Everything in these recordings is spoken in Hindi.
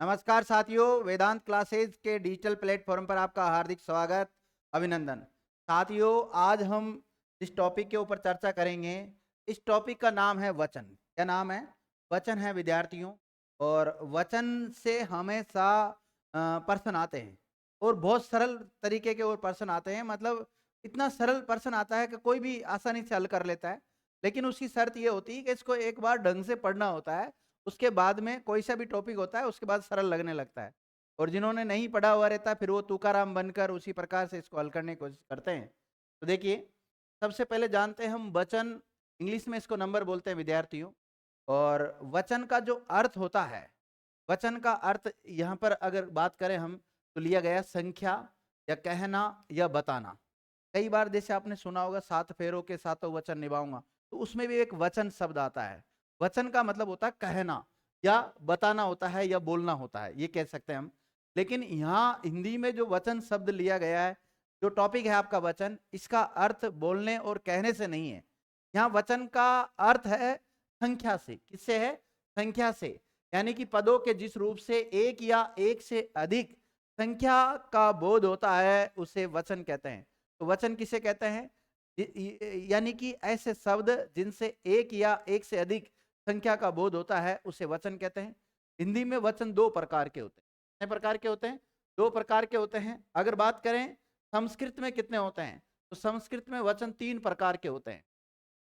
नमस्कार साथियों, वेदांत क्लासेज के डिजिटल प्लेटफॉर्म पर आपका हार्दिक स्वागत, अभिनंदन। साथियों, आज हम जिस टॉपिक के ऊपर चर्चा करेंगे, इस टॉपिक का नाम है वचन। क्या नाम है? वचन है विद्यार्थियों। और वचन से हमेशा प्रश्न आते हैं और बहुत सरल तरीके के और प्रश्न आते हैं। मतलब इतना सरल प्रश्न आता है कि कोई भी आसानी से हल कर लेता है, लेकिन उसकी शर्त ये होती है कि इसको एक बार ढंग से पढ़ना होता है। उसके बाद में कोई सा भी टॉपिक होता है उसके बाद सरल लगने लगता है। और जिन्होंने नहीं पढ़ा हुआ रहता है फिर वो तुकाराम बनकर उसी प्रकार से इसको हल करने की कोशिश करते हैं। तो देखिए, सबसे पहले जानते हैं हम वचन। इंग्लिश में इसको नंबर बोलते हैं विद्यार्थियों। और वचन का जो अर्थ होता है, वचन का अर्थ यहाँ पर अगर बात करें हम, तो लिया गया संख्या या कहना या बताना। कई बार जैसे आपने सुना होगा, 7 फेरों के सातों वचन निभाऊंगा, तो उसमें भी एक वचन शब्द आता है। वचन का मतलब होता है कहना या बताना होता है या बोलना होता है, ये कह सकते हैं हम। लेकिन यहाँ हिंदी में जो वचन शब्द लिया गया है, जो टॉपिक है आपका वचन, इसका अर्थ बोलने और कहने से नहीं है। यहाँ वचन का अर्थ है संख्या से। किससे है? संख्या से। यानी कि पदों के जिस रूप से एक या एक से अधिक संख्या का बोध होता है उसे वचन कहते हैं। तो वचन किसे कहते हैं? यानी कि ऐसे शब्द जिनसे एक या एक से अधिक संख्या का बोध होता है उसे वचन कहते हैं। हिंदी में वचन दो प्रकार के होते हैं। कितने प्रकार के होते हैं? दो प्रकार के होते हैं। अगर बात करें संस्कृत में कितने होते हैं, तो संस्कृत में वचन 3 प्रकार के होते हैं।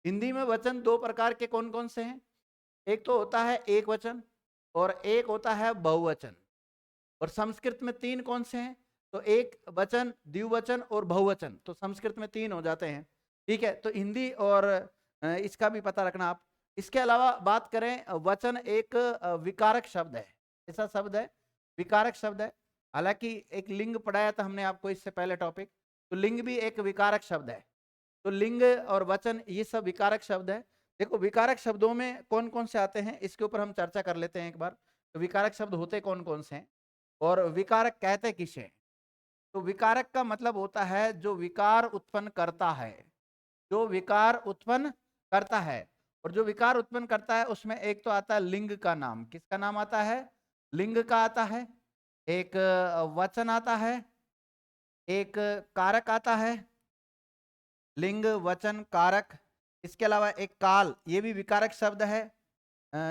हिंदी में वचन 2 प्रकार के कौन कौन से हैं? एक तो होता है एक वचन और एक होता है बहुवचन। और संस्कृत में 3 कौन से हैं? तो एक वचन, द्विवचन और बहुवचन। तो संस्कृत में 3 हो जाते हैं। ठीक है, तो हिंदी और इसका भी पता रखना आप। इसके अलावा बात करें, वचन एक विकारक शब्द है। ऐसा शब्द है, विकारक शब्द है। हालांकि एक लिंग पढ़ाया था हमने आपको इससे पहले टॉपिक, तो लिंग भी एक विकारक शब्द है। तो लिंग और वचन ये सब विकारक शब्द है। देखो, विकारक शब्दों में कौन कौन से आते हैं इसके ऊपर हम चर्चा कर लेते हैं एक बार। तो विकारक शब्द होते कौन कौन से हैं और विकारक कहते किसे हैं? तो विकारक का मतलब होता है जो विकार उत्पन्न करता है। जो विकार उत्पन्न करता है। और जो विकार उत्पन्न करता है उसमें एक तो आता है लिंग का नाम। किसका नाम आता है? लिंग का आता है। एक वचन आता है। एक कारक आता है। लिंग, वचन, कारक। इसके अलावा एक काल, ये भी विकारक शब्द है।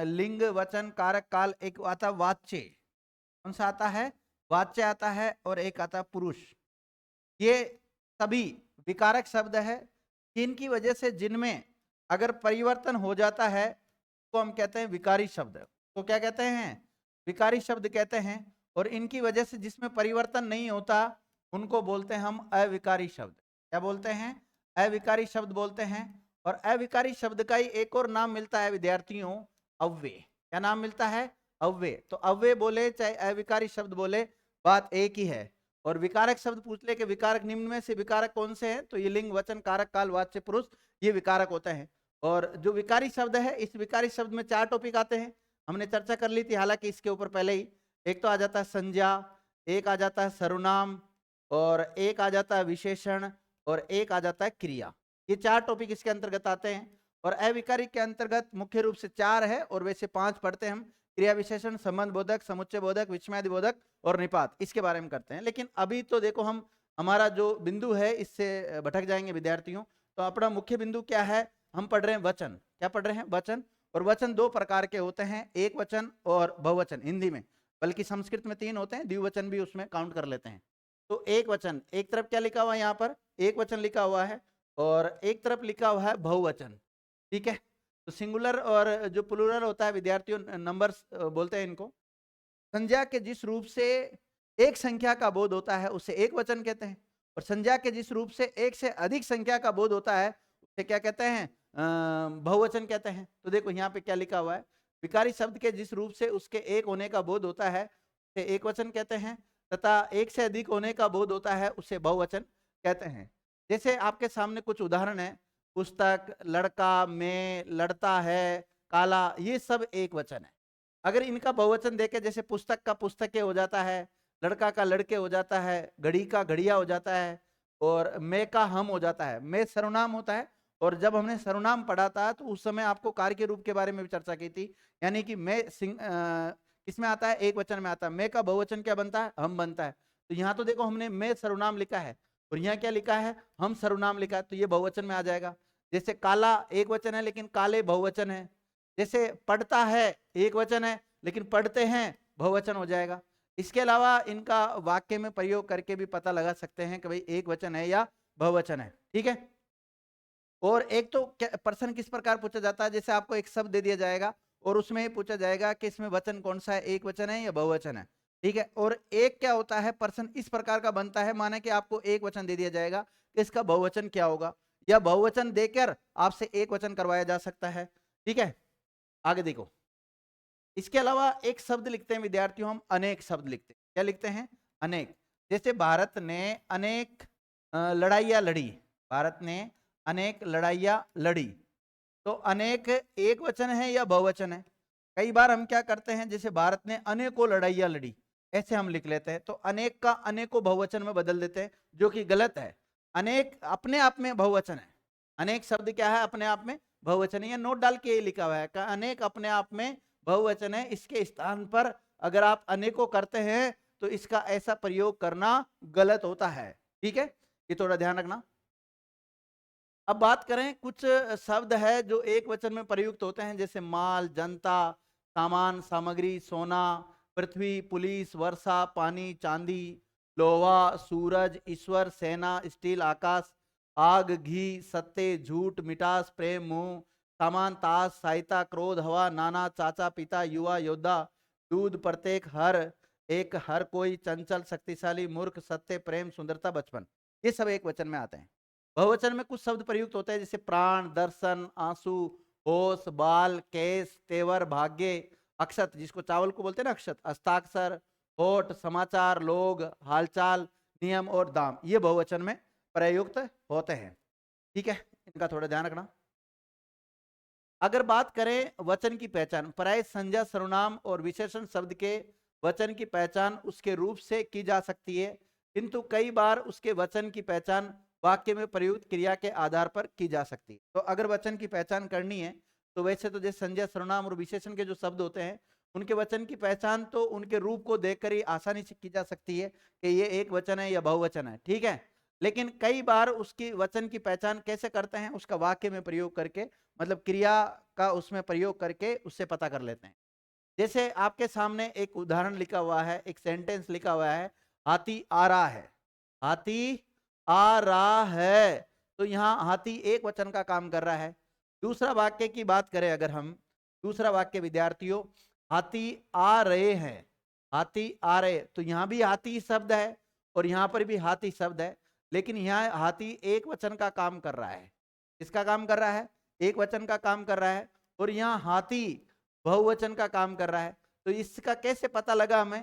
लिंग, वचन, कारक, काल। एक आता वाच्य। कौन सा आता है? वाच्य आता है। और एक आता पुरुष। ये सभी विकारक शब्द है, जिनकी वजह से जिनमें अगर परिवर्तन हो जाता है तो हम कहते हैं विकारी शब्द। तो क्या कहते हैं? विकारी शब्द कहते हैं। और इनकी वजह से जिसमें परिवर्तन नहीं होता उनको बोलते हैं हम अविकारी शब्द। क्या बोलते हैं? अविकारी शब्द बोलते हैं। और अविकारी शब्द का ही एक और नाम मिलता है विद्यार्थियों, अव्यय। क्या नाम मिलता है? अव्यय। तो अव्यय बोले चाहे अविकारी शब्द बोले, बात एक ही है। और विकारक शब्द पूछ ले कि विकारक निम्न में से विकारक कौन से हैं, तो ये लिंग, वचन, कारक, काल, वाच्य, पुरुष, ये विकारक होते हैं। और जो विकारी शब्द है, इस विकारी शब्द में 4 टॉपिक आते हैं। हमने चर्चा कर ली थी हालांकि इसके ऊपर पहले ही। एक तो आ जाता है संज्ञा, एक आ जाता है सर्वनाम, और एक आ जाता है विशेषण, और एक आ जाता है क्रिया। ये 4 टॉपिक इसके अंतर्गत आते हैं। और अविकारी के अंतर्गत मुख्य रूप से 4 है और वैसे 5 पढ़ते हैं हम। क्रिया विशेषण, संबंध बोधक, समुच्चय बोधक, विस्मयादि बोधक और निपात, इसके बारे में करते हैं। लेकिन अभी तो देखो, हम हमारा जो बिंदु है इससे भटक जाएंगे विद्यार्थियों। तो अपना मुख्य बिंदु क्या है? हम पढ़ रहे हैं वचन। क्या पढ़ रहे हैं? वचन। और वचन 2 प्रकार के होते हैं, एक वचन और बहुवचन हिंदी में। बल्कि संस्कृत में 3 होते हैं, द्विवचन भी उसमें काउंट कर लेते हैं। तो एक वचन, एक तरफ क्या लिखा हुआ है यहाँ पर? एक वचन लिखा हुआ है। और एक तरफ लिखा हुआ है बहुवचन। ठीक है, तो सिंगुलर और जो प्लूरल होता है विद्यार्थियों, नंबर्स बोलते हैं इनको। संज्ञा के जिस रूप से एक संख्या का बोध होता है उसे एक वचन कहते हैं। और संज्ञा के जिस रूप से एक से अधिक संख्या का बोध होता है उसे क्या कहते हैं? बहुवचन कहते हैं। तो देखो यहाँ पे क्या लिखा हुआ है, विकारी शब्द के जिस रूप से उसके एक होने का बोध होता है उसे एक वचन कहते हैं, तथा एक से अधिक होने का बोध होता है उसे बहुवचन कहते हैं। जैसे आपके सामने कुछ उदाहरण है, पुस्तक, लड़का, मैं, लड़ता है, काला, ये सब एक वचन है। अगर इनका बहुवचन देखे, जैसे पुस्तक का पुस्तकें हो जाता है, लड़का का लड़के हो जाता है, घड़ी का घड़िया हो जाता है, और मैं का हम हो जाता है। मैं सर्वनाम होता है। और जब हमने सर्वनाम पढ़ा था तो उस समय आपको कार्य के रूप के बारे में भी चर्चा की थी। यानी कि मैं इसमें आता है, एक वचन में आता है। मैं का बहुवचन क्या बनता है? हम बनता है। तो यहाँ तो देखो हमने मैं सर्वनाम लिखा है और यहाँ क्या लिखा है? हम सर्वनाम लिखा है, तो ये बहुवचन में आ जाएगा। जैसे काला एक वचन है लेकिन काले बहुवचन है। जैसे पढ़ता है एक वचन है लेकिन पढ़ते हैं बहुवचन हो जाएगा। इसके अलावा इनका वाक्य में प्रयोग करके भी पता लगा सकते हैं कि भाई एक वचन है या बहुवचन है। ठीक है। और एक तो प्रश्न किस प्रकार पूछा जाता है, जैसे आपको एक शब्द दे दिया जाएगा और उसमें पूछा जाएगा कि इसमें वचन कौन सा है, एक वचन है या बहुवचन है। ठीक है। और एक क्या होता है, प्रश्न इस प्रकार का बनता है, माने कि आपको एक वचन दे दिया जाएगा कि इसका बहुवचन क्या होगा, या बहुवचन देकर आपसे एक वचन करवाया जा सकता है। ठीक है। आगे देखो, इसके अलावा एक शब्द लिखते हैं विद्यार्थियों, हम अनेक शब्द लिखते हैं। क्या लिखते हैं? अनेक। जैसे भारत ने अनेक लड़ाइयाँ लड़ी, भारत ने अनेक लड़ाइयाँ लड़ी, तो अनेक एक वचन है या बहुवचन है? कई बार हम क्या करते हैं, जैसे भारत ने अनेकों लड़ाइयाँ लड़ी, ऐसे हम लिख लेते हैं, तो अनेक का अनेकों बहुवचन में बदल देते हैं, जो कि गलत है। अनेक अपने आप में बहुवचन है, अनेक शब्द क्या है? अपने आप में बहुवचन है। या नोट डाल के ये लिखा हुआ है कि अनेक अपने आप में बहुवचन है, इसके स्थान पर अगर आप अनेकों करते हैं तो इसका ऐसा प्रयोग करना गलत होता है। ठीक है, ये थोड़ा ध्यान रखना। अब बात करें, कुछ शब्द है जो एक वचन में प्रयुक्त होते हैं, जैसे माल, जनता, सामान, सामग्री, सोना, पृथ्वी, पुलिस, वर्षा, पानी, चांदी, लोहा, सूरज, ईश्वर, सेना, स्टील, आकाश, आग, घी, सत्य, झूठ, मिठास, प्रेम, मोह, सामान, ताश, सहायता, क्रोध, हवा, नाना, चाचा, पिता, युवा, योद्धा, दूध, प्रत्येक, हर एक, हर कोई, चंचल, शक्तिशाली, मूर्ख, सत्य, प्रेम, सुंदरता, बचपन, ये सब एक वचन में आते हैं। बहुवचन में कुछ शब्द प्रयुक्त होते हैं, जैसे प्राण, दर्शन, आंसू, होश, बाल, केस, तेवर, भाग्य, अक्षत, जिसको चावल को बोलते हैं ना अक्षत, हस्ताक्षर, होठ, समाचार, लोग, हालचाल, नियम और दाम, ये बहुवचन में प्रयुक्त होते हैं। ठीक है, इनका थोड़ा ध्यान रखना। अगर बात करें वचन की पहचान, प्राय संज्ञा, सर्वनाम और विशेषण शब्द के वचन की पहचान उसके रूप से की जा सकती है, किंतु कई बार उसके वचन की पहचान वाक्य में प्रयुक्त क्रिया के आधार पर की जा सकती है। तो अगर वचन की पहचान करनी है तो वैसे तो जैसे संज्ञा, सर्वनाम और विशेषण के जो शब्द होते हैं उनके वचन की पहचान तो उनके रूप को देखकर ही आसानी से की जा सकती है कि ये एक वचन है या बहुवचन है। ठीक है। लेकिन कई बार उसकी वचन की पहचान कैसे करते हैं, उसका वाक्य में प्रयोग करके, मतलब क्रिया का उसमें प्रयोग करके उससे पता कर लेते हैं। जैसे आपके सामने एक उदाहरण लिखा हुआ है, एक सेंटेंस लिखा हुआ है, हाथी आ रहा है, हाथी आ रहा है, तो यहाँ हाथी एक वचन का काम कर रहा है। दूसरा वाक्य की बात करें अगर हम, दूसरा वाक्य विद्यार्थियों, हाथी आ रहे हैं, हाथी आ रहे, तो यहाँ भी हाथी शब्द है और यहाँ पर भी हाथी शब्द है, लेकिन यहाँ हाथी एक वचन का काम कर रहा है। किसका काम कर रहा है? एक वचन का काम कर रहा है। और यहाँ हाथी बहुवचन का काम कर रहा है। तो इसका कैसे पता लगा हमें?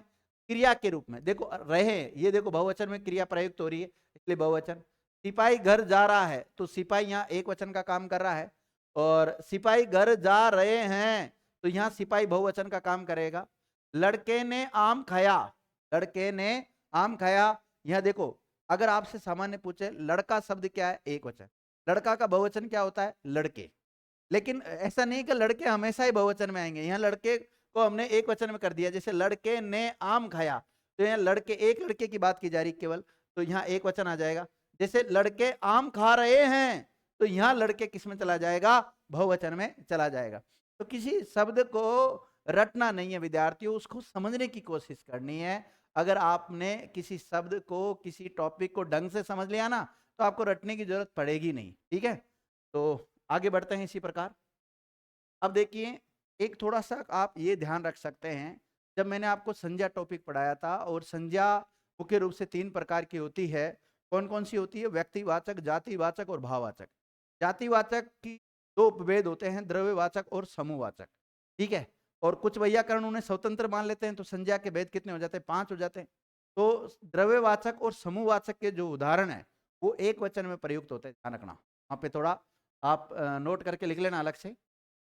क्रिया के रूप में देखो, रहे, ये देखो बहुवचन में क्रिया प्रयुक्त हो रही है, इसलिए बहुवचन। सिपाही घर जा रहा है, तो सिपाही यहाँ एक वचन का काम कर रहा है, और सिपाही घर जा रहे हैं तो यहाँ सिपाही बहुवचन का काम करेगा। लड़के ने आम खाया, लड़के ने आम खाया, यह देखो, अगर आपसे सामान्य पूछे लड़का शब्द क्या है? एक वचन। लड़का का बहुवचन क्या होता है? लड़के। लेकिन ऐसा नहीं कि लड़के हमेशा ही बहुवचन में आएंगे, यहाँ लड़के को हमने एक वचन में कर दिया, जैसे लड़के ने आम खाया, तो यहाँ लड़के, एक लड़के की बात की जा रही केवल, तो यहाँ एक वचन आ जाएगा। जैसे लड़के आम खा रहे हैं, तो यहाँ लड़के किस में चला जाएगा? बहुवचन में चला जाएगा। तो किसी शब्द को रटना नहीं है विद्यार्थियों, उसको समझने की कोशिश करनी है। अगर आपने किसी शब्द को, किसी टॉपिक को ढंग से समझ लिया ना, तो आपको रटने की जरूरत पड़ेगी नहीं। ठीक है, तो आगे बढ़ते हैं इसी प्रकार। अब देखिए, एक थोड़ा सा आप ये ध्यान रख सकते हैं, जब मैंने आपको संज्ञा टॉपिक पढ़ाया था, और संज्ञा मुख्य रूप से 3 प्रकार की होती है। कौन कौन सी होती है? व्यक्तिवाचक, जातिवाचक और भाववाचक। जातिवाचक की 2 भेद होते हैं, द्रव्यवाचक और समूहवाचक। ठीक है। और कुछ वैयाकरण उन्हें स्वतंत्र मान लेते हैं, तो संज्ञा के भेद कितने हो जाते हैं? 5 हो जाते हैं। तो द्रव्यवाचक और समूहवाचक के जो उदाहरण है वो एक वचन में प्रयुक्त होते हैं, ध्यान रखना। वहां पे थोड़ा आप नोट करके लिख लेना अलग से।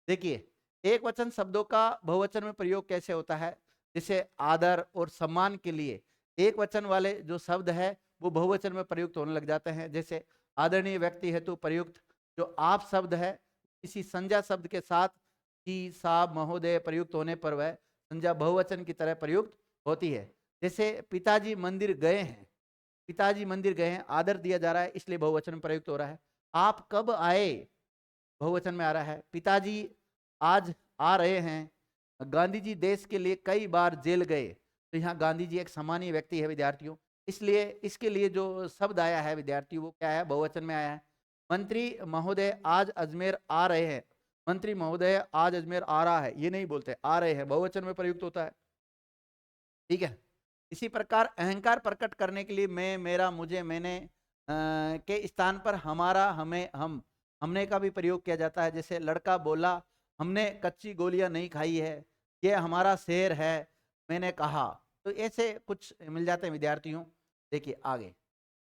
देखिए, एक वचन शब्दों का बहुवचन में प्रयोग कैसे होता है? जैसे आदर और सम्मान के लिए एक वचन वाले जो शब्द है वो बहुवचन में प्रयुक्त होने लग जाते हैं। जैसे आदरणीय व्यक्ति हेतु प्रयुक्त जो आप शब्द है, किसी संज्ञा शब्द के साथ जी, साहब, महोदय प्रयुक्त होने पर वह संज्ञा बहुवचन की तरह प्रयुक्त होती है। जैसे पिताजी मंदिर गए हैं, पिताजी मंदिर गए हैं, आदर दिया जा रहा है इसलिए बहुवचन में प्रयुक्त हो रहा है। आप कब आए, बहुवचन में आ रहा है। पिताजी आज आ रहे हैं। गांधी जी देश के लिए कई बार जेल गए, तो यहाँ गांधी जी एक सामान्य व्यक्ति है विद्यार्थियों, इसलिए इसके लिए जो शब्द आया है विद्यार्थियों वो क्या है, बहुवचन में आया है। मंत्री महोदय आज अजमेर आ रहे हैं, मंत्री महोदय आज अजमेर आ रहा है ये नहीं बोलते, आ रहे हैं, बहुवचन में प्रयुक्त होता है। ठीक है। इसी प्रकार अहंकार प्रकट करने के लिए मैं, मेरा, मुझे, मैंने के स्थान पर हमारा, हमें, हम, हमने का भी प्रयोग किया जाता है। जैसे लड़का बोला हमने कच्ची गोलियां नहीं खाई है, ये हमारा शेर है, मैंने कहा। तो ऐसे कुछ मिल जाते हैं विद्यार्थियों। देखिए आगे,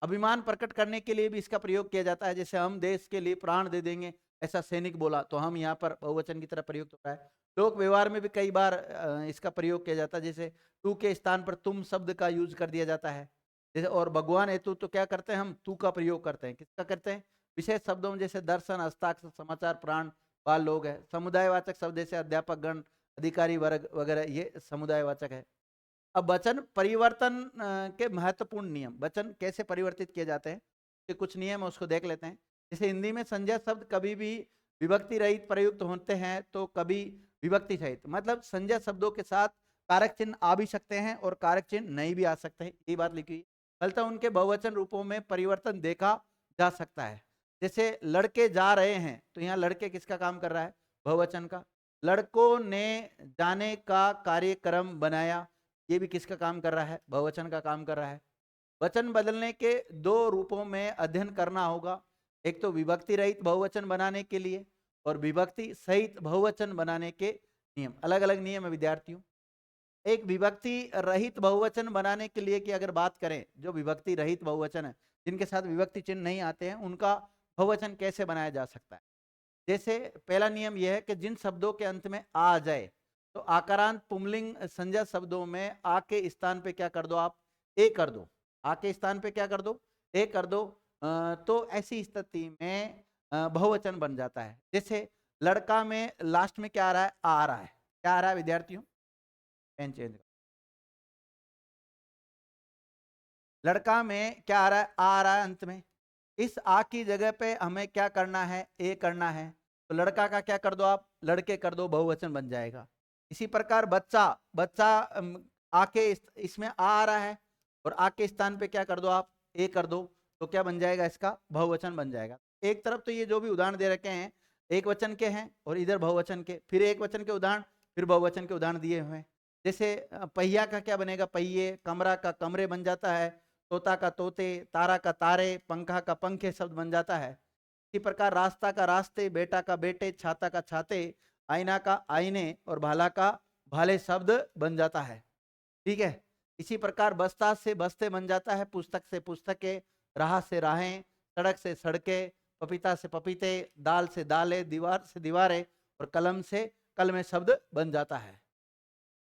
अभिमान प्रकट करने के लिए भी इसका प्रयोग किया जाता है। जैसे हम देश के लिए प्राण दे देंगे, ऐसा सैनिक बोला, तो हम यहाँ पर बहुवचन की तरह प्रयुक्त होता है। लोक व्यवहार में भी कई बार इसका प्रयोग किया जाता है। जैसे तू के स्थान पर तुम शब्द का यूज कर दिया जाता है। जैसे और भगवान हेतु तो क्या करते हैं हम, तू का प्रयोग करते हैं। किसका करते हैं, विशेष शब्दों में जैसे दर्शन, हस्ताक्षर, समाचार, प्राण, बाल, लोग है। समुदायवाचक शब्द जैसे अध्यापक गण, अधिकारी वर्ग वगैरह, ये समुदायवाचक है। अब वचन परिवर्तन के महत्वपूर्ण नियम, वचन कैसे परिवर्तित किए जाते हैं, ये कुछ नियम है उसको देख लेते हैं। जैसे हिंदी में संज्ञा शब्द कभी भी विभक्ति रहित प्रयुक्त होते हैं तो कभी विभक्ति सहित, मतलब संज्ञा शब्दों के साथ कारक चिन्ह आ भी सकते हैं और कारक चिन्ह नहीं भी आ सकते हैं, ये बात लिखी। फलतः उनके बहुवचन रूपों में परिवर्तन देखा जा सकता है। जैसे लड़के जा रहे हैं, तो यहाँ लड़के किसका काम कर रहा है, बहुवचन का। लड़कों ने जाने का कार्यक्रम बनाया, ये भी किसका काम कर रहा है, बहुवचन का काम कर रहा है। वचन बदलने के दो रूपों में अध्ययन करना होगा, एक तो विभक्ति रहित बहुवचन बनाने के लिए और विभक्ति सहित बहुवचन बनाने के नियम। अलग अलग नियम है विद्यार्थियों। एक विभक्ति रहित बहुवचन बनाने के लिए की अगर बात करें, जो विभक्ति रहित बहुवचन है जिनके साथ विभक्ति चिन्ह नहीं आते हैं, उनका बहुवचन कैसे बनाया जा सकता है। जैसे पहला नियम यह है कि जिन शब्दों के अंत में आ जाए, तो आकारांत पुंलिंग संज्ञा शब्दों में आ के स्थान पे क्या कर दो आप, ए कर दो। आ के स्थान पे क्या कर दो, ए कर दो। तो ऐसी स्थिति में बहुवचन बन जाता है। जैसे लड़का में लास्ट में क्या आ रहा है, आ रहा है। क्या आ रहा है विद्यार्थियों, पेन चेंज। लड़का में क्या आ रहा है, आ रहा है अंत में। इस आ की जगह पे हमें क्या करना है, ए करना है। तो लड़का का क्या कर दो आप, लड़के कर दो, बहुवचन बन जाएगा। इसी प्रकार बच्चा, बच्चा आके इसमें आ रहा है और आ के स्थान पे क्या कर दो आप, ए कर दो, तो क्या बन जाएगा, इसका बहुवचन बन जाएगा। एक तरफ तो ये जो भी उदाहरण दे रखे हैं एक वचन के हैं और इधर बहुवचन के, फिर एक वचन के उदाहरण, फिर बहुवचन के उदाहरण दिए हुए हैं। जैसे पहिया का क्या बनेगा, पहिए, कमरा का कमरे बन जाता है, तोता का तोते, तारा का तारे, पंखा का पंखे शब्द बन जाता है। इसी प्रकार रास्ता का रास्ते, बेटा का बेटे, छाता का छाते, आईना का आईने और भाला का भाले शब्द बन जाता है। ठीक है। इसी प्रकार बस्ता से बस्ते बन जाता है, पुस्तक से पुस्तकें, राह से राहें, सड़क से सड़कें, पपीता से पपीते, दाल से दालें, दीवार से दीवारें और कलम से कलमें शब्द बन जाता है।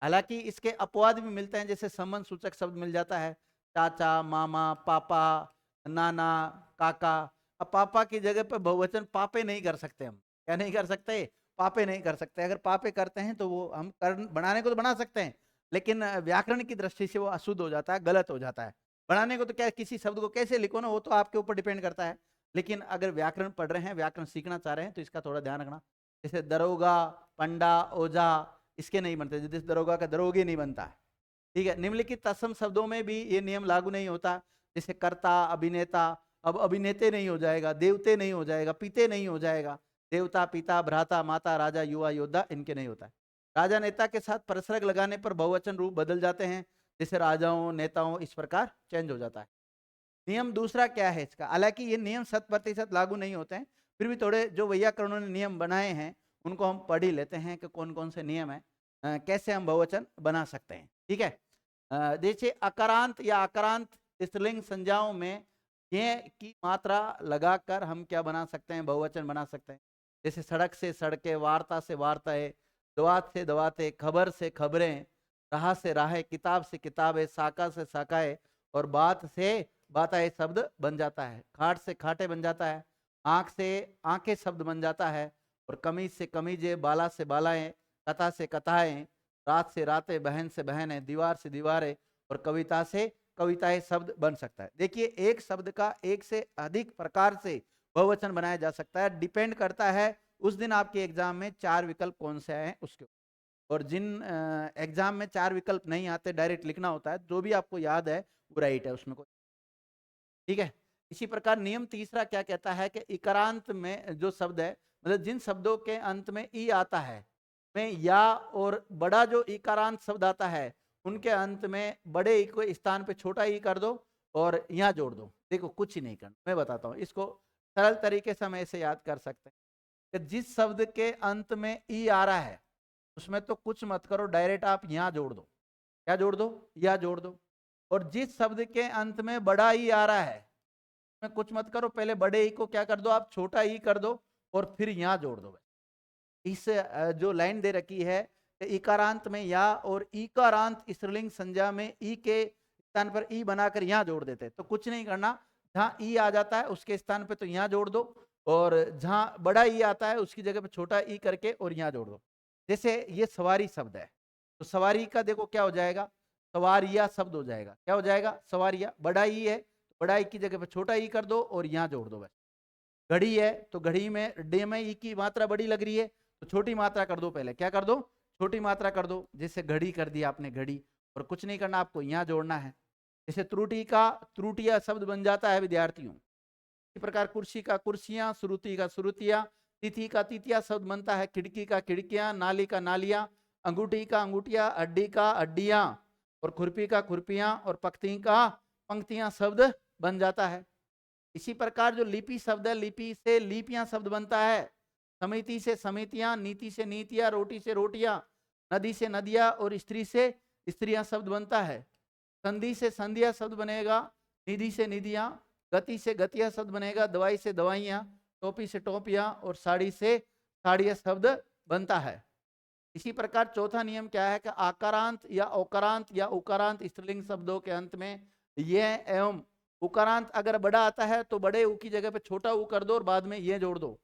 हालांकि इसके अपवाद भी मिलते हैं, जैसे संबंध सूचक शब्द मिल जाता है, चाचा, मामा, पापा, नाना, काका। अब पापा की जगह पर बहुवचन पापे नहीं कर सकते हम, क्या नहीं कर सकते, पापे नहीं कर सकते। अगर पापे करते हैं तो वो हम कर बनाने को तो बना सकते हैं, लेकिन व्याकरण की दृष्टि से वो अशुद्ध हो जाता है, गलत हो जाता है। बनाने को तो क्या, किसी शब्द को कैसे लिखो ना, वो तो आपके ऊपर डिपेंड करता है। लेकिन अगर व्याकरण पढ़ रहे हैं, व्याकरण सीखना चाह रहे हैं, तो इसका थोड़ा ध्यान रखना। जैसे दरोगा, पंडा, ओझा, इसके नहीं बनते, जैसे दरोगा का दरोगी नहीं बनता है। ठीक है। निम्नलिखित तत्सम शब्दों में भी ये नियम लागू नहीं होता। जैसे कर्ता, अभिनेता, अब अभिनेते नहीं हो जाएगा, देवते नहीं हो जाएगा, पिते नहीं हो जाएगा। देवता, पिता, भ्राता, माता, राजा, युवा, योद्धा, इनके नहीं होता है। राजा नेता के साथ परसरग लगाने पर बहुवचन रूप बदल जाते हैं, जैसे राजाओं, नेताओं, इस प्रकार चेंज हो जाता है। नियम दूसरा क्या है इसका, हालांकि ये नियम 100% लागू नहीं होते हैं, फिर भी थोड़े जो वैयाकरणों ने नियम बनाए हैं उनको हम पढ़ ही लेते हैं कि कौन कौन से नियम है, कैसे हम बहुवचन बना सकते हैं। ठीक है। जैसे अकारांत या आकारांत स्त्रीलिंग संज्ञाओं में ये की मात्रा लगाकर हम क्या बना सकते हैं, बहुवचन बना सकते हैं। जैसे सड़क से सड़कें, वार्ता से वार्ताएं, दवात से दवातें, खबर से खबरें, राह से राहें, किताब से किताबें, शाखा से शाखाएं और बात से बाताएं शब्द बन जाता है। खाट से खाटे बन जाता है, आंख से आंखें शब्द बन जाता है और कमीज से कमीजें, बाला से बालाएं, कथा से कथाएं, रात से रातें, बहन से बहनें, दीवार से दीवारें और कविता से कविताएं शब्द बन सकता है। देखिए एक शब्द का एक से अधिक प्रकार से बहुवचन बनाया जा सकता है, डिपेंड करता है उस दिन आपके एग्जाम में 4 विकल्प कौन से आए हैं उसके। और जिन एग्जाम में 4 विकल्प नहीं आते, डायरेक्ट लिखना होता है, जो भी आपको याद है वो राइट है उसमें कोई, ठीक है। इसी प्रकार नियम तीसरा क्या कहता है कि इकारांत में जो शब्द है, मतलब जिन शब्दों के अंत में ई आता है, में या और बड़ा जो इकारांत शब्द आता है उनके अंत में बड़े ई को स्थान पे छोटा ई कर दो और यहाँ जोड़ दो। देखो कुछ ही नहीं करना, मैं बताता हूँ इसको सरल तरीके से हम ऐसे याद कर सकते हैं कि जिस शब्द के अंत में ई आ रहा है उसमें तो कुछ मत करो, डायरेक्ट आप यहाँ जोड़ दो। क्या जोड़ दो? या जोड़ दो। और जिस शब्द के अंत में बड़ा ई आ रहा है उसमें कुछ मत करो, पहले बड़े ई को क्या कर दो आप, छोटा ई कर दो और फिर यहाँ जोड़ दो। इस जो लाइन दे रखी है इकारांत में या और ईकारांत स्त्रीलिंग संज्ञा में ई के स्थान पर ई बनाकर यहाँ जोड़ देते हैं। तो कुछ नहीं करना, जहाँ ई आ जाता है उसके स्थान पे तो यहाँ जोड़ दो और जहाँ बड़ा ई आता है उसकी जगह पे छोटा ई करके और यहाँ जोड़ दो। जैसे ये सवारी शब्द है तो सवारी का देखो क्या हो जाएगा, सवारिया शब्द हो जाएगा। क्या हो जाएगा? सवारिया। बड़ा ई है तो बड़ा ई की जगह पे छोटा ई कर दो और यहाँ जोड़ दो बस। घड़ी है तो घड़ी में डे में ई की मात्रा बड़ी लग रही है तो छोटी मात्रा कर दो, पहले क्या कर दो, छोटी मात्रा कर दो। जैसे घड़ी कर दिया आपने घड़ी, और कुछ नहीं करना, आपको यहाँ जोड़ना है। जैसे त्रुटि का त्रुटिया शब्द बन जाता है विद्यार्थियों। इसी प्रकार कुर्सी का कुर्सियां, श्रुति का श्रुतियां, तिथि का तिथिया शब्द बनता है। खिड़की का खिड़कियां, नाली का नालियां, अंगूठी का अंगूठिया, अड्डी का अड्डियां और खुरपी का खुरपियां और पंक्ति का पंक्तियां शब्द बन जाता है। इसी प्रकार जो लिपि शब्द है, लिपि से लिपियां शब्द बनता है। समिति से समितियां, नीति से नीतियां, रोटी से रोटियां, नदी से नदियां और स्त्री से स्त्रियां शब्द बनता है। संधि से संधिया शब्द बनेगा, निधि से निधियां, गति से गतिया शब्द बनेगा, दवाई से दवाइयां, टोपी से टोपियां और साड़ी से साड़िया शब्द बनता है। इसी प्रकार चौथा नियम क्या है कि आकारांत या ओकारांत या उकारांत स्त्रीलिंग शब्दों के अंत में ये एवं उकारांत अगर बड़ा आता है तो बड़े ऊ की जगह पे छोटा ऊ कर दो और बाद में ये जोड़ दो।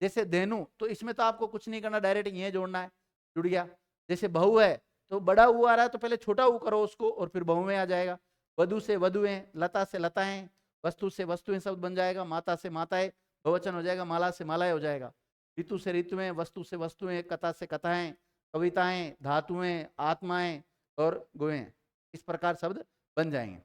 जैसे धेनु, तो इसमें तो आपको कुछ नहीं करना, डायरेक्ट ये जोड़ना है, जुड़ गया। जैसे बहु है तो बड़ा ऊ आ रहा है तो पहले छोटा ऊ करो उसको और फिर बहु में आ जाएगा। वधु से वधुएं, लता से लताएं, वस्तु से वस्तुएं शब्द बन जाएगा। माता से माताएं बहुवचन हो जाएगा, माला से मालाएं हो जाएगा। ऋतु से ऋतुएं, वस्तु से वस्तुएं, कथा से कथाएं, कविताएं, धातुएं, आत्माएं और गुएं, इस प्रकार शब्द बन जाएंगे।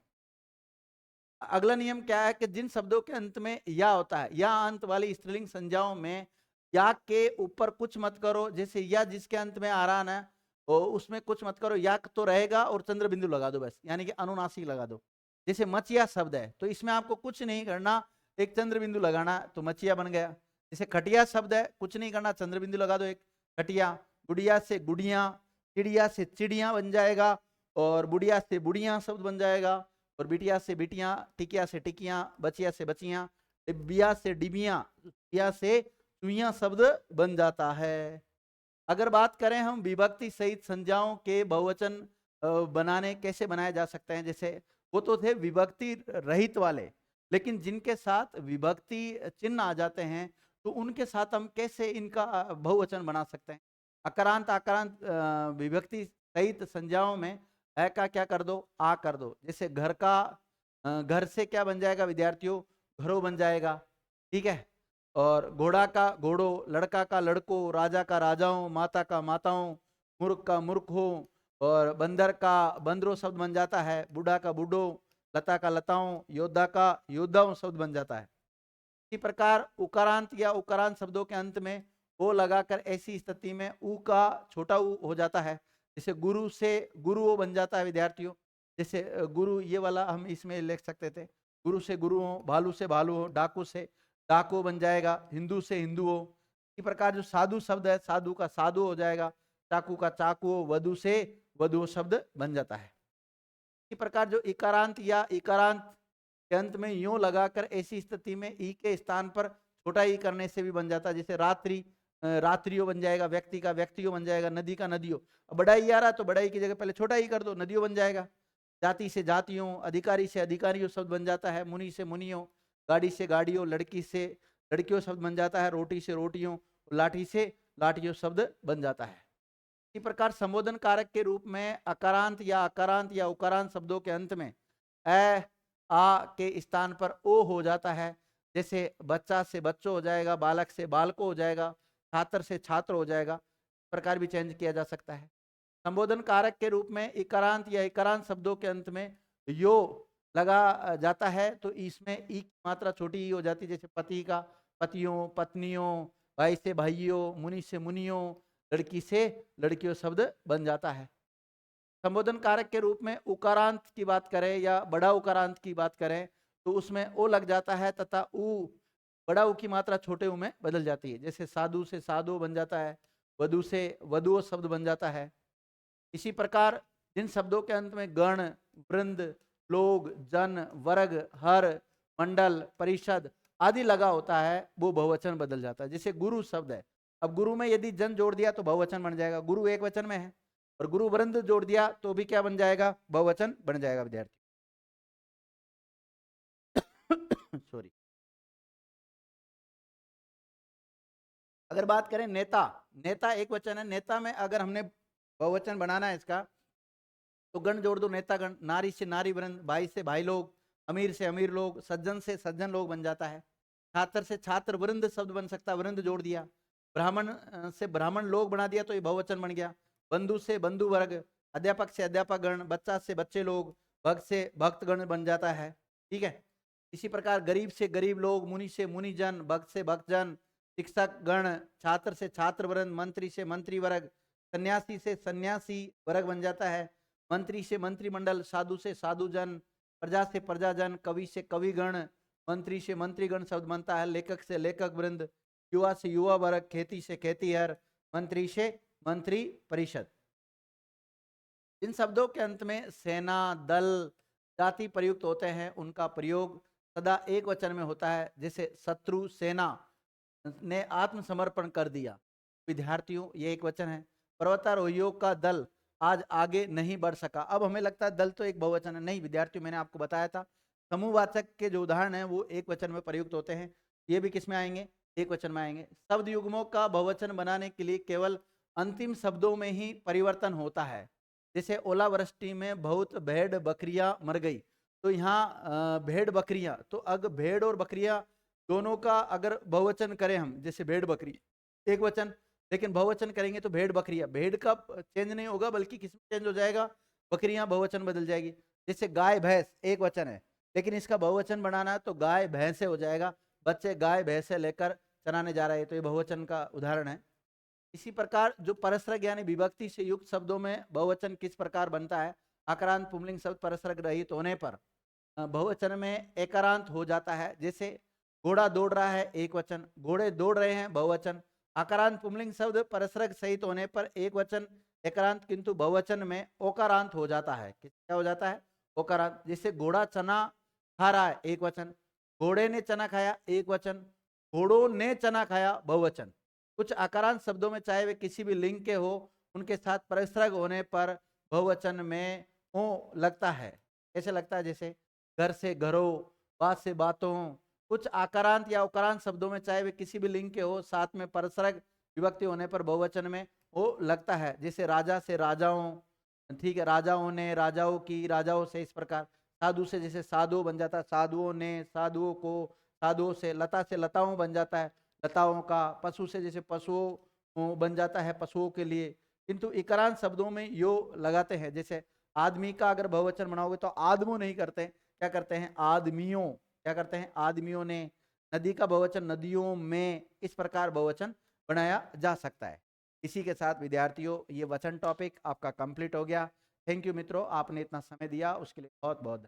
अगला नियम क्या है कि जिन शब्दों के अंत में या होता है, या अंत वाली स्त्रीलिंग संज्ञाओं में या के ऊपर कुछ मत करो। जैसे या जिसके अंत में आ रहा ना उसमें कुछ मत करो, या तो रहेगा और चंद्र बिंदु लगा दो बस, यानी कि अनुनासिक लगा दो। जैसे मचिया शब्द है तो इसमें आपको कुछ नहीं करना, एक चंद्र बिंदु लगाना तो मचिया बन गया। जैसे खटिया शब्द है, कुछ नहीं करना, चंद्र बिंदु लगा दो एक, खटिया। गुड़िया से गुड़िया, चिड़िया से चिड़िया बन जाएगा और बुढ़िया से बुढ़िया शब्द बन जाएगा। और बिटिया से बिटियां, टिकिया से टिकियां, बचिया से बचियां, डिबिया से डिबियां, चुया से चुइयां शब्द बन जाता है। अगर बात करें हम विभक्ति सहित संज्ञाओं के बहुवचन बनाने कैसे बनाए जा सकते हैं, जैसे वो तो थे विभक्ति रहित वाले, लेकिन जिनके साथ विभक्ति चिन्ह आ जाते हैं तो उनके साथ हम कैसे इनका बहुवचन बना सकते हैं। अकारांत आकारांत विभक्ति सहित संज्ञाओं में है का क्या कर दो, आ कर दो। जैसे घर का घर से क्या बन जाएगा विद्यार्थियों, घरों बन जाएगा, ठीक है। और घोड़ा का घोड़ो, लड़का का लड़को, राजा का राजाओं, माता का माताओं, मूर्ख का मूर्खों और बंदर का बंदरों शब्द बन जाता है। बूढ़ा का बूढ़ो, लता का लताओं, योद्धा का योद्धाओं शब्द बन जाता है। इसी प्रकार उकारांत या उकारांत शब्दों के अंत में ओ लगाकर ऐसी स्थिति में ऊ का छोटा ऊ हो जाता है। जैसे गुरु से गुरुओं बन जाता है विद्यार्थियों। जैसे गुरु ये वाला हम इसमें लिख सकते थे, गुरु से गुरुओं, भालू से भालुओं, डाकू से डाको बन जाएगा, हिंदू से हिंदुओं। इसी प्रकार जो साधु शब्द है, साधु का साधु हो जाएगा, चाकू का चाकू, वधु से वधु शब्द बन जाता है। इसी प्रकार जो इकारांत या इकारांत के अंत में यूं लगाकर ऐसी स्थिति में ई के स्थान पर छोटा ई करने से भी बन जाता है। जैसे रात्रि रात्रियों बन जाएगा, व्यक्ति का व्यक्तियों बन जाएगा, नदी का नदियों। बड़ा ई आ रहा तो बड़ा ई की जगह पहले छोटा ई कर दो, नदियों बन जाएगा। जाति से जातियों, अधिकारी से अधिकारियों शब्द बन जाता है। मुनि से मुनियों, गाड़ी से गाड़ियों, लड़की से लड़कियों शब्द बन जाता है। रोटी से रोटियों, लाठी से लाठियों शब्द बन जाता है। इसी प्रकार संबोधन कारक के रूप में अकारांत या उकारांत शब्दों के अंत में ए आ के स्थान पर ओ हो जाता है। जैसे बच्चा से बच्चों हो जाएगा, बालक से बालको हो जाएगा, छात्र से छात्र हो जाएगा। इस प्रकार भी चेंज किया जा सकता है। संबोधन कारक के रूप में इकारांत या इकारांत शब्दों के अंत में यो लगा जाता है तो इसमें ई की मात्रा छोटी ही हो जाती है। जैसे पति का पतियों, पत्नियों, भाई से भाइयों, मुनि से मुनियों, लड़की से लड़कियों शब्द बन जाता है। संबोधन कारक के रूप में उकारांत की बात करें या बड़ा उकारांत की बात करें तो उसमें ओ लग जाता है तथा ऊ बड़ा ऊ की मात्रा छोटे ऊ में बदल जाती है। जैसे साधु से साधु बन जाता है, वधु से वधुओ शब्द बन जाता है। इसी प्रकार जिन शब्दों के अंत में गण, वृंद, लोग, जन, वर्ग, हर, मंडल, परिषद आदि लगा होता है वो बहुवचन बदल जाता है। जैसे गुरु शब्द है, अब गुरु में यदि जन जोड़ दिया तो बहुवचन बन जाएगा, गुरु एक वचन में है, और गुरु वृंद जोड़ दिया तो भी क्या बन जाएगा, बहुवचन बन जाएगा विद्यार्थी। सॉरी। अगर बात करें नेता, नेता एक वचन है, नेता में अगर हमने बहुवचन बनाना है इसका तो गण जोड़ दो, नेता गण, नारी से नारी वृंद, भाई से भाई लोग, अमीर से अमीर लोग, सज्जन से सज्जन लोग बन जाता है। छात्र से छात्र वृंद शब्द बन सकता है, वृंद जोड़ दिया। ब्राह्मण से ब्राह्मण लोग बना दिया तो ये बहुवचन बन गया। बंधु से बंधु वर्ग, अध्यापक से अध्यापक गण, बच्चा से बच्चे लोग, भक्त से भक्त गण बन जाता है। ठीक है। इसी प्रकार गरीब से गरीब लोग, मुनि से मुनिजन, भक्त से भक्तजन, शिक्षक गण, छात्र से छात्र वृंद, मंत्री से मंत्री वर्ग, सन्यासी से सन्यासी वर्ग बन जाता है। मंत्री से मंत्रिमंडल, साधु से साधुजन, प्रजा से प्रजाजन, कवि से कविगण, मंत्री से मंत्रीगण शब्द बनता है। लेखक से लेखक वृंद, युवा से युवा वर्ग, खेती से खेतीहर, मंत्री से मंत्री परिषद। इन शब्दों के अंत में सेना, दल, जाति प्रयुक्त होते हैं, उनका प्रयोग सदा एक वचन में होता है। जैसे शत्रु सेना ने आत्मसमर्पण कर दिया, विद्यार्थियों ये एक वचन है। पर्वतारोहियों का दल आज आगे नहीं बढ़ सका। अब हमें लगता है दल तो एक बहुवचन है, नहीं विद्यार्थियों, मैंने आपको बताया था समूहवाचक के जो उदाहरण हैं वो एक वचन में प्रयुक्त होते हैं। ये भी किस में आएंगे, एक वचन में आएंगे। शब्द युग्मों का बहुवचन बनाने के लिए केवल अंतिम शब्दों में ही परिवर्तन होता है। जैसे ओलावृष्टि में बहुत भेड़ बकरियां मर गई, तो यहाँ भेड़ बकरियां, तो अगर भेड़ और बकरियां दोनों का अगर बहुवचन करें हम, जैसे भेड़ बकरी एक वचन, लेकिन बहुवचन करेंगे तो भेड़ बकरियां, भेड़ का चेंज नहीं होगा बल्कि किस में चेंज हो जाएगा, बकरियां बहुवचन बदल जाएगी। जैसे गाय भैंस एक वचन है लेकिन इसका बहुवचन बनाना है तो गाय भैंसे हो जाएगा, बच्चे गाय भैंसे लेकर चराने जा रहे हैं, तो ये बहुवचन का उदाहरण है। इसी प्रकार जो परसरग यानी विभक्ति से युक्त शब्दों में बहुवचन किस प्रकार बनता है, आक्रांत पुंलिंग शब्द परसरग रहित होने पर बहुवचन में एकारांत हो जाता है। जैसे घोड़ा दौड़ रहा है एक वचन, घोड़े दौड़ रहे हैं बहुवचन। आकारांत पुंलिंग शब्द परसरग सहित होने पर एक वचन एकारांत, किंतु बहुवचन में ओकारांत हो जाता है। क्या हो जाता है, ओकारांत। जैसे घोड़ा चना खा रहा है एक वचन, घोड़े ने चना खाया एक वचन, घोड़ों ने चना खाया बहुवचन। कुछ आकारांत शब्दों में चाहे वे किसी भी लिंग के हो, उनके साथ परसरग होने पर बहुवचन में ओ लगता है। कैसे लगता है, जैसे घर से घरों, बात से बातों। कुछ आकारांत या उकारांत शब्दों में चाहे वे किसी भी लिंग के हो, साथ में परसरग विभक्ति होने पर बहुवचन में ओ लगता है। जैसे राजा से राजाओं, ठीक है, राजाओं ने, राजाओं की, राजाओं से, इस प्रकार। साधु से जैसे साधु बन जाता है, साधुओं ने, साधुओं को, साधुओं से। लता से लताओं बन जाता है, लताओं का। पशु से जैसे पशुओं बन जाता है, पशुओं के लिए। किंतु इकारांत शब्दों में यो लगाते हैं। जैसे आदमी का अगर बहुवचन बनाओगे तो आदमों नहीं करते, क्या करते हैं, आदमियों। क्या करते हैं, आदमियों ने। नदी का बहुवचन नदियों में, इस प्रकार बहुवचन बनाया जा सकता है। इसी के साथ विद्यार्थियों ये वचन टॉपिक आपका कंप्लीट हो गया। थैंक यू मित्रों, आपने इतना समय दिया उसके लिए बहुत बहुत